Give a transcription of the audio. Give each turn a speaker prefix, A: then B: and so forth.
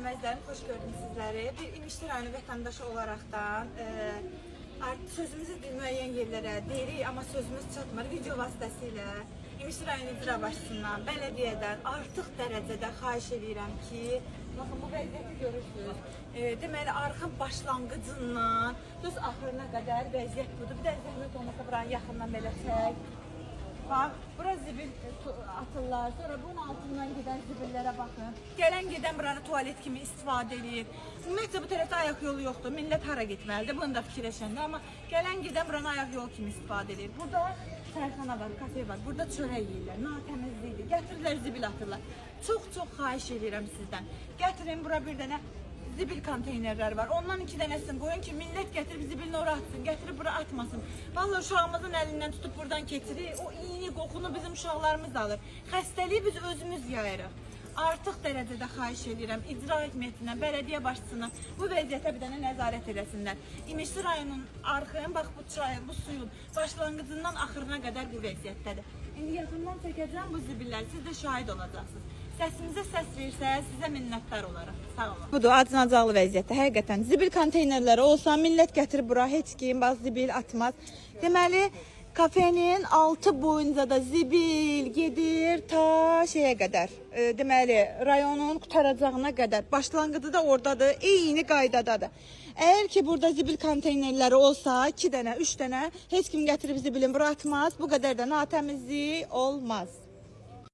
A: izləyənlərim, xoş gördüm sizləri. Bir İmişli rayonu vətəndaşı olaraqdan sözümüzü müəyyən yerlərə deyirik, amma sözümüz çatmır. Video vasitəsilə İmişli rayonu icra başçısından, bələdiyyədən artıq dərəcədə xahiş edirəm ki, baxın bu vəziyyəti görürsünüz. Deməli, arxın başlanğıcından düz axırına qədər vəziyyət budur. Bir də zəhmət olmasa buranı yaxından belə çək. Bax, bura zibil atırlar, sonra bunun altından gedən zibillərə baxın. Gələn gedən buranı tualet kimi istifadə edir. Ümumiyyətlə bu tərəfdə ayaq yolu yoxdur, millət hara getməlidir, bunu da fikirləşəndə, amma gələn gedən buranı ayaq yolu kimi istifadə edir. Burada çayxana var, kafe var, burada çörək yeyirlər, natəmizlikdir, gətirirlər zibil atırlar. Çox xahiş edirəm sizdən, gətirin bura bir dənə zibil konteynerləri var. Ondan 2 dənəsini qoyun ki, millət gətirib zibilini ora atsın, gətirib bura atmasın. Vallahi uşağımızın əlindən tutub buradan keçirir, o iyini, qoxunu bizim uşaqlarımız alır. Xəstəliyi biz özümüz yayırıq. Artıq dərəcədə xahiş edirəm icra hakimiyyətindən, bələdiyyə başçısından bu vəziyyətə bir dənə nəzarət eləsinlər. İmişli rayonunun arxın, bax bu çayın, bu suyun başlanğıcından axırına qədər bu vəziyyətdədir. İndi yaxından çəkəcəm bu zibilləri, siz də şahid olacaqsınız. Səsimizə səs versəz, sizə minnətdar olaraq. Sağ olun. Budur, acınacaqlı vəziyyətdə, həqiqətən. Zibil konteynerləri olsa, millət gətirib bura, heç kim bax zibil atmaz. Deməli, kafenin altı boyunca da zibil gedir ta şeyə qədər. Deməli, rayonun qutaracağına qədər. Başlanğıcı da oradadır, eyni qaydadadır. Əgər ki, burada zibil konteynerləri olsa, 2 dənə, 3 dənə, heç kim gətirib zibilin bura atmaz. Bu qədər də natəmizlik olmaz.